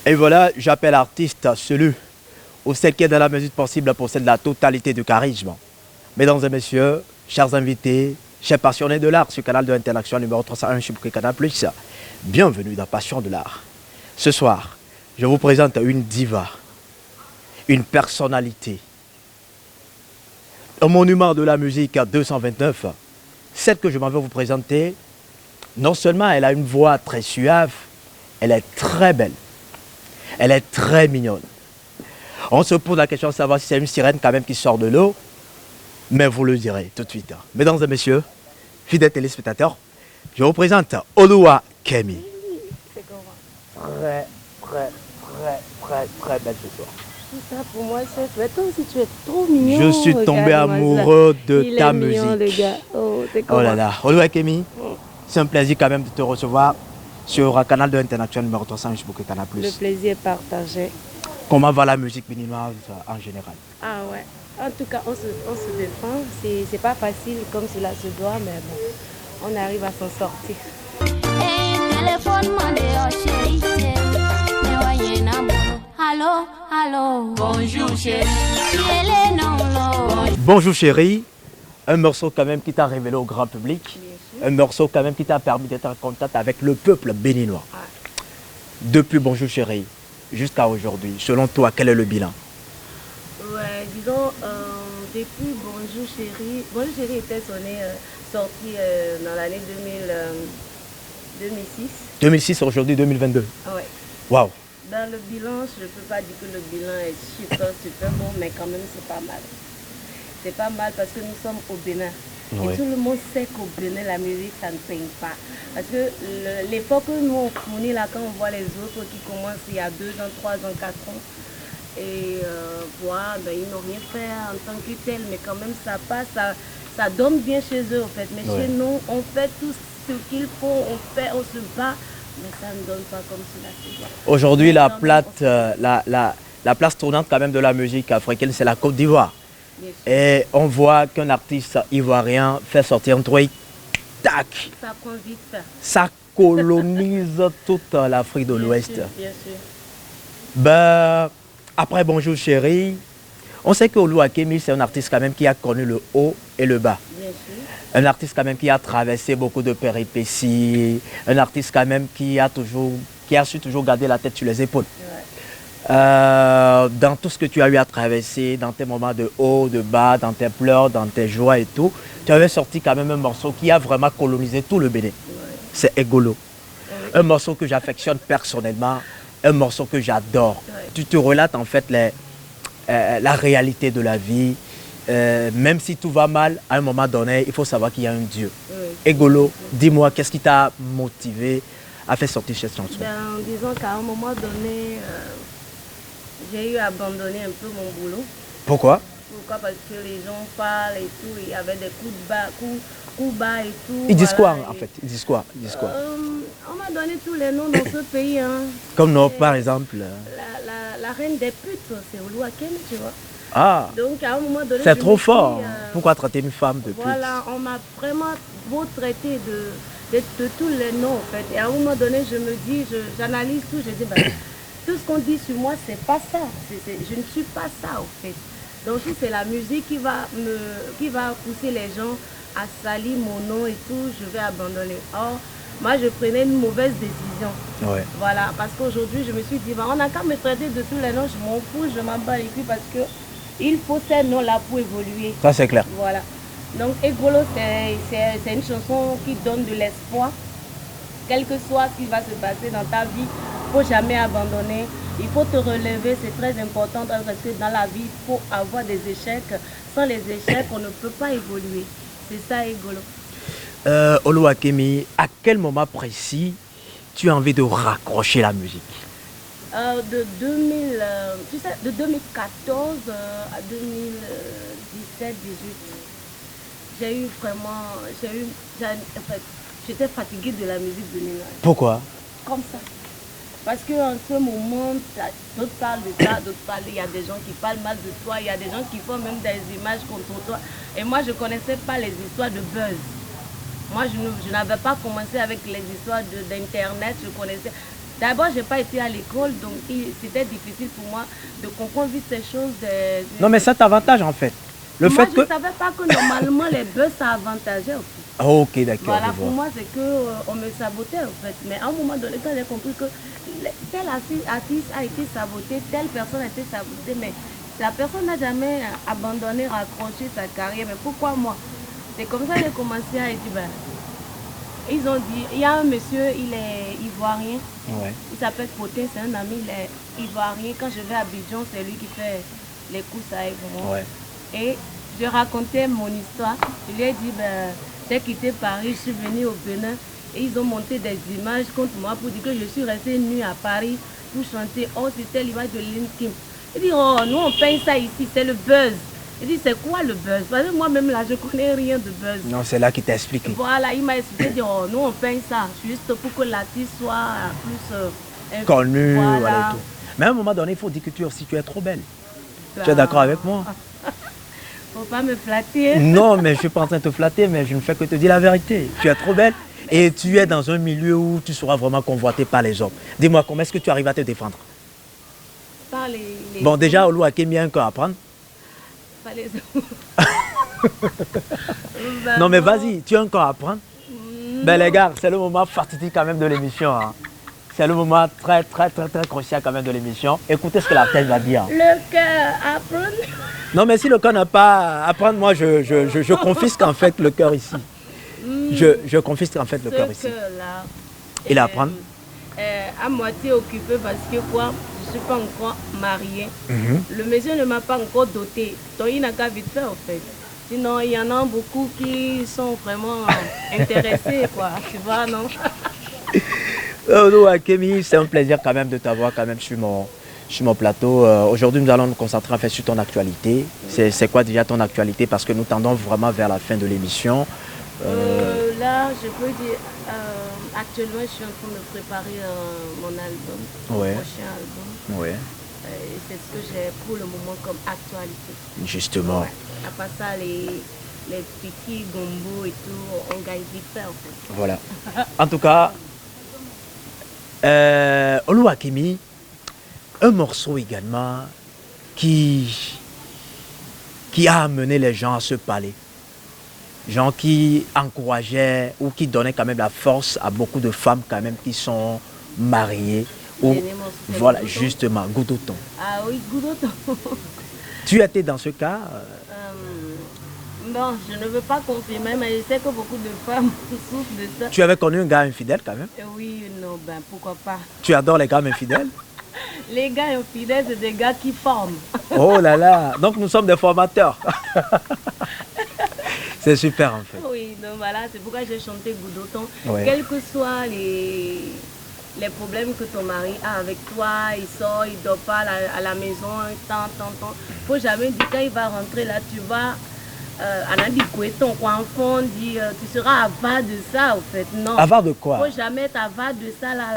Et voilà, j'appelle artiste celui ou celle qui est dans la mesure possible possède la totalité du charisme. Mesdames et messieurs, chers invités, chers passionnés de l'art sur le canal de l'Interaction numéro 301 chez Canal+, bienvenue dans Passion de l'art. Ce soir, je vous présente une diva, une personnalité, un monument de la musique à 229. Celle que je m'en vais vous présenter, non seulement elle a une voix très suave, elle est très belle, elle est très mignonne. On se pose la question de savoir si c'est une sirène quand même qui sort de l'eau, mais vous le direz tout de suite. Mesdames et messieurs, fidèles téléspectateurs, je vous présente Oluwakemi. C'est comment? Très belle ce soir. Tout ça pour moi, c'est toi aussi, tu es trop mignon. Je suis tombé amoureux de ta musique. Mignon, le gars. Oh, c'est comment? Oh là là, Oluwakemi, c'est un plaisir quand même de te recevoir sur le canal de l'Interaction numéro 300 chez Canal+. Le plaisir est partagé. Comment va la musique béninoise en général? Ah ouais. En tout cas, on se défend. C'est pas facile comme cela se doit, mais bon, on arrive à s'en sortir. Allô, allô, bonjour chérie. Bonjour chérie, un morceau quand même qui t'a révélé au grand public, un morceau quand même qui t'a permis d'être en contact avec le peuple béninois. Ah. Depuis Bonjour chérie jusqu'à aujourd'hui, selon toi, quel est le bilan? Ouais, disons, depuis Bonjour chérie, Bonjour chérie était sorti dans l'année 2006. 2006, aujourd'hui 2022. Ouais. Waouh. Dans le bilan, je ne peux pas dire que le bilan est super bon, mais quand même c'est pas mal. C'est pas mal parce que nous sommes au Bénin. Ouais. Et tout le monde sait qu'au Bénin, la musique, ça ne peigne pas. Parce que l'effort que nous on fournit là, quand on voit les autres qui commencent il y a 2 ans, 3 ans, 4 ans, et ben, ils n'ont rien fait en tant que tel, mais quand même ça passe, ça donne bien chez eux en fait. Mais Ouais. chez nous, on fait tout ce qu'il faut, on se bat. Mais ça ne donne pas comme cela. Aujourd'hui, la place tournante quand même de la musique africaine, c'est la Côte d'Ivoire. Et on voit qu'un artiste ivoirien fait sortir un truc, tac, Ça prend vite fait. ça colonise toute l'Afrique de l'Ouest. Bien sûr. Ben, après Bonjour chérie, on sait que Oluwakemi, c'est un artiste quand même qui a connu le haut et le bas. Bien sûr. Un artiste quand même qui a traversé beaucoup de péripéties, un artiste quand même qui a su toujours garder la tête sur les épaules. Ouais. Dans tout ce que tu as eu à traverser, dans tes moments de haut, de bas, dans tes pleurs, dans tes joies et tout, tu avais sorti quand même un morceau qui a vraiment colonisé tout le Bénin. Ouais. C'est Egolo. Un morceau que j'affectionne personnellement, un morceau que j'adore. Ouais. Tu te relates en fait la réalité de la vie. Même si tout va mal, à un moment donné, il faut savoir qu'il y a un Dieu. Oui. Egolo, dis-moi, qu'est-ce qui t'a motivé à faire sortir cette chanson? Ben, disons qu'à un moment donné, j'ai eu à abandonner un peu mon boulot. Pourquoi? Pourquoi? Parce que les gens parlent et tout, il y avait des coups bas et tout. Ils disent voilà, quoi en fait? Ils disent quoi? Ils disent quoi? On m'a donné tous les noms dans ce pays. Hein. Comme nous, par exemple. La reine des putes, c'est Oluwakemi, tu vois. Ah, Donc à un moment donné, c'est je trop me fort. dis, Pourquoi traiter une femme de pute? voilà, on m'a vraiment beau traité de tous les noms en fait. Et à un moment donné, je me dis, j'analyse tout, je dis, ben, tout ce qu'on dit sur moi, c'est pas ça. Je ne suis pas ça en fait. Donc si c'est la musique qui va pousser les gens à salir mon nom et tout, je vais abandonner. Or, moi, je prenais une mauvaise décision. Ouais. Voilà, parce qu'aujourd'hui, je me suis dit, ben, on n'a qu'à me traiter de tous les noms, je m'en fous, je m'en bats les couilles parce que il faut ces noms-là pour évoluer. Ça c'est clair. Voilà. Donc, Egolo, c'est une chanson qui donne de l'espoir. Quel que soit ce qui va se passer dans ta vie, il ne faut jamais abandonner. Il faut te relever, c'est très important parce que dans la vie, il faut avoir des échecs. Sans les échecs, on ne peut pas évoluer. C'est ça, Egolo. Oluwakemi, à quel moment précis tu as envie de raccrocher la musique? De 2014 à 2017-18, j'ai eu vraiment, en fait, j'étais fatiguée de la musique béninoise. Pourquoi? Comme ça. Parce qu'en ce moment, d'autres parlent de ça, d'autres parlent, il y a des gens qui parlent mal de toi, il y a des gens qui font même des images contre toi. Et moi, je ne connaissais pas les histoires de buzz. Moi, je n'avais pas commencé avec les histoires d'Internet, je connaissais. D'abord, je n'ai pas été à l'école, donc c'était difficile pour moi de comprendre vite ces choses. Non, mais ça t'avantage en fait. Le moi, fait je ne que... savais pas que normalement les buzz, ça avantageait aussi. Oh, ok, d'accord. Voilà, pour moi, c'est qu'on me sabotait en fait. Mais à un moment donné, quand j'ai compris que tel artiste a été saboté, telle personne a été sabotée, mais la personne n'a jamais abandonné, raccroché sa carrière. Mais pourquoi moi? C'est comme ça que j'ai commencé à dire, ben, ils ont dit, il y a un monsieur, il est ivoirien. Ouais. Il s'appelle Poté, c'est un ami, il est ivoirien. Quand je vais à Abidjan, c'est lui qui fait les coups avec moi. Ouais. Et je racontais mon histoire. Je lui ai dit, ben, j'ai quitté Paris, je suis venue au Bénin. Et ils ont monté des images contre moi pour dire que je suis restée nue à Paris pour chanter. Oh, c'était l'image de Lin Kim. Il dit, oh, nous on peint ça ici, c'est le buzz. Il dit, c'est quoi le buzz? Parce que moi-même là, je connais rien de buzz. Non, c'est là qu'il t'a expliqué. Voilà, il m'a expliqué, il dit, oh, nous on peint ça, juste pour que l'artiste soit plus connu, voilà. Voilà et tout. Mais à un moment donné, il faut dire que tu es trop belle. Bah, tu es d'accord avec moi? Faut pas me flatter. Non, mais je ne suis pas en train de te flatter, mais je ne fais que te dire la vérité. Tu es trop belle et tu es dans un milieu où tu seras vraiment convoité par les hommes. Dis-moi, comment est-ce que tu arrives à te défendre? Par les bon, déjà, Olu Akemi a un corps à prendre. Pas les hommes. Ben non, mais vas-y, tu as un corps à prendre. Ben les gars, c'est le moment fatidique quand même de l'émission. Hein. C'est le moment très crucial quand même de l'émission. Écoutez ce que la tête va dire. Le cœur à prendre. Non, mais si le cœur n'a pas à prendre, moi, je confisque en fait le cœur ici. Je confisque en fait le cœur ici. Là, il a à prendre à moitié occupé parce que quoi, je ne suis pas encore mariée. Le monsieur ne m'a pas encore doté. Donc il n'a qu'à vite faire en fait. Sinon, il y en a beaucoup qui sont vraiment intéressés, quoi. Tu vois, non? Olu Akemi, c'est un plaisir quand même de t'avoir quand même sur mon plateau. Aujourd'hui, nous allons nous concentrer en fait sur ton actualité. C'est quoi déjà ton actualité? Parce que nous tendons vraiment vers la fin de l'émission. Là, je peux dire, actuellement, je suis en train de préparer mon album, mon prochain album. Ouais. C'est ce que j'ai pour le moment comme actualité. Justement. Ouais. À part ça, les piquis, gombo et tout, on gagne vite fait en fait. Voilà. En tout cas, Olu Akemi, un morceau également qui a amené les gens à se parler. Gens qui encourageaient ou qui donnaient quand même la force à beaucoup de femmes quand même qui sont mariées. Ou, voilà, justement, Goudoton. Ah oui, Goudoton. Tu étais dans ce cas Non, je ne veux pas confirmer, mais je sais que beaucoup de femmes souffrent de ça. Tu avais connu un gars infidèle quand même? Oui, non, ben pourquoi pas. Tu adores les gars infidèles? Les gars infidèles, c'est des gars qui forment. Oh là là, donc nous sommes des formateurs. C'est super en fait. Oui, donc voilà, c'est pourquoi j'ai chanté Goudoton. Ouais. Quels que soient les problèmes que ton mari a avec toi, il sort, il ne dort pas à la maison, tant. Il ne faut jamais dire quand il va rentrer là, tu vas, on a dit couetton, quoi, enfant, dit, tu seras avare de ça, en fait. Non. Avare de quoi? Il ne faut jamais être avare de ça, là.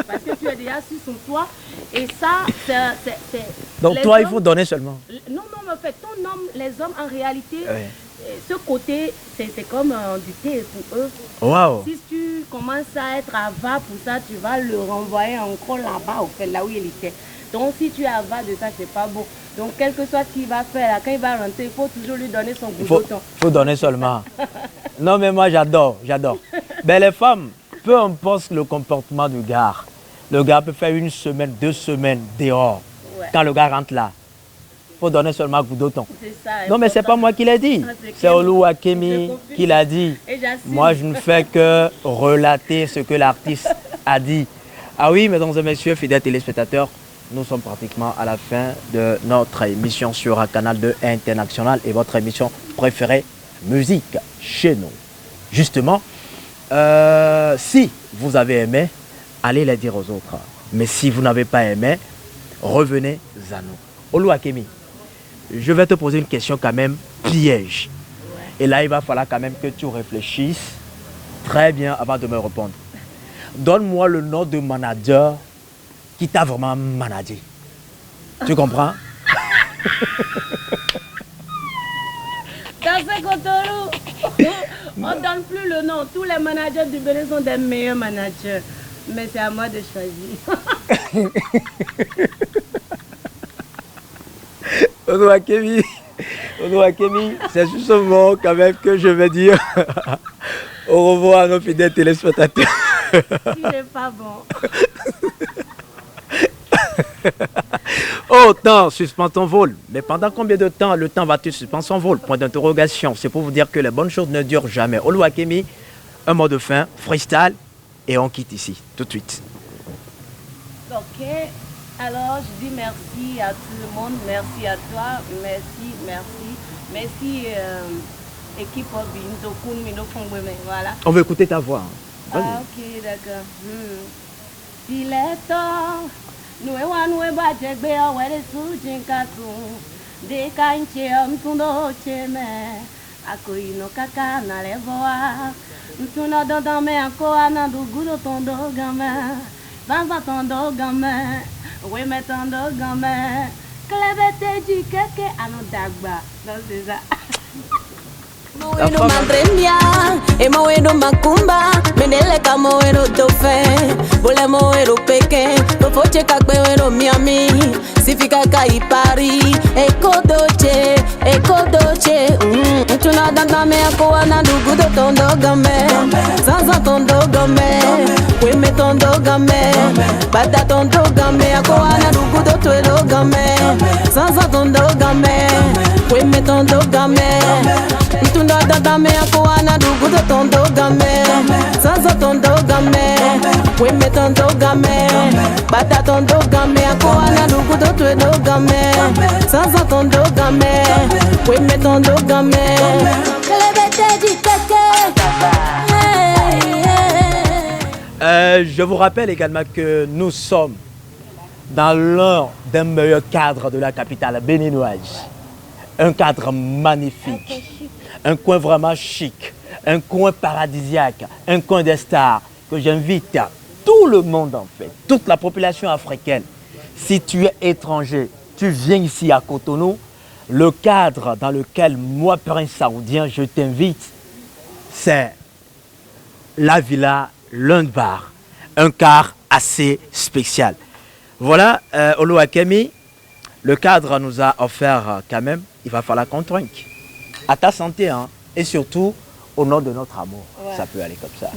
Parce que tu es déjà sur son toit. Et ça, c'est... Donc toi, il faut donner seulement. Non, mais en fait, ton homme, les hommes, en réalité... Ouais. Ce côté, c'est comme du thé pour eux. Wow. Si tu commences à être avare pour ça, tu vas le renvoyer encore là-bas, au fait, là où il était. Donc, si tu es avare de ça, c'est pas bon. Donc, quel que soit ce qu'il va faire, là, quand il va rentrer, il faut toujours lui donner son goût d'autant. Il faut donner seulement. Non, mais moi, j'adore. Ben, les femmes, peu importe le comportement du gars, le gars peut faire 1 semaine, 2 semaines dehors. Ouais. Quand le gars rentre là, il faut donner seulement goût d'autant. Non, mais ce n'est pas moi qui l'ai dit. C'est Olu Akemi qui l'a dit. Moi, je ne fais que relater ce que l'artiste a dit. Ah oui, mesdames et messieurs, fidèles téléspectateurs, nous sommes pratiquement à la fin de notre émission sur un canal 2 international et votre émission préférée, Musique chez nous. Justement, si vous avez aimé, allez le dire aux autres. Mais si vous n'avez pas aimé, revenez à nous. Olu Akemi, je vais te poser une question quand même piège. Et là, il va falloir quand même que tu réfléchisses très bien avant de me répondre. Donne-moi le nom de manager qui t'a vraiment managé. Tu comprends? Dans ce Kotoro, on ne donne plus le nom. Tous les managers du Bénin sont des meilleurs managers. Mais c'est à moi de choisir. Onoakemi, c'est sur ce mot quand même que je vais dire au revoir à nos fidèles téléspectateurs. Il n'est pas bon. Oh, temps, suspends ton vol. Mais pendant combien de temps le temps va-t-il suspendre son vol? Point d'interrogation. C'est pour vous dire que les bonnes choses ne durent jamais. Oluwakemi, un mot de fin, freestyle, et on quitte ici, tout de suite. Ok, alors je dis merci à tout le monde, merci à toi, merci équipe Obin, voilà. On veut écouter ta voix. Ah ok, d'accord. Il est temps, nous badjegbe awere sujinkatu, de kanche mtundo cheme, akoino kaka na levoa, mtuno dodome ako anandugudo tondo game, vanza tondo game, weme tondo game, klebete jikeke anodagba, non c'est ça. Moeno madremia, e moeno macumba, meneleka moeno dofe, bole moeno peke, tofoche kakbe moeno miami, sifika kaipari, eko doche, tuna danda me akoa na dugudo tondo game, zanza tondo game, weme tondo game, bada tondo game, akoa na dugudo tuelo game, zanza tondo game, weme tondo game, tunda dada me akoa na dugudo tondo game, zanza tondo game, weme tondo game, bada tondo game, akoa na dugudo tuelo game, zanza tondo game, weme tondo game. Je vous rappelle également que nous sommes dans l'un des meilleurs cadres de la capitale béninoise. Un cadre magnifique, un coin vraiment chic, un coin paradisiaque, un coin des stars que j'invite tout le monde en fait, toute la population africaine. Si tu es étranger, tu viens ici à Cotonou, le cadre dans lequel moi, prince saoudien, je t'invite, c'est la Villa Lundbar, un car assez spécial. Voilà, Oluwakemi, le cadre nous a offert quand même, il va falloir qu'on trinque. À ta santé, hein, et surtout au nom de notre amour. Ouais. Ça peut aller comme ça.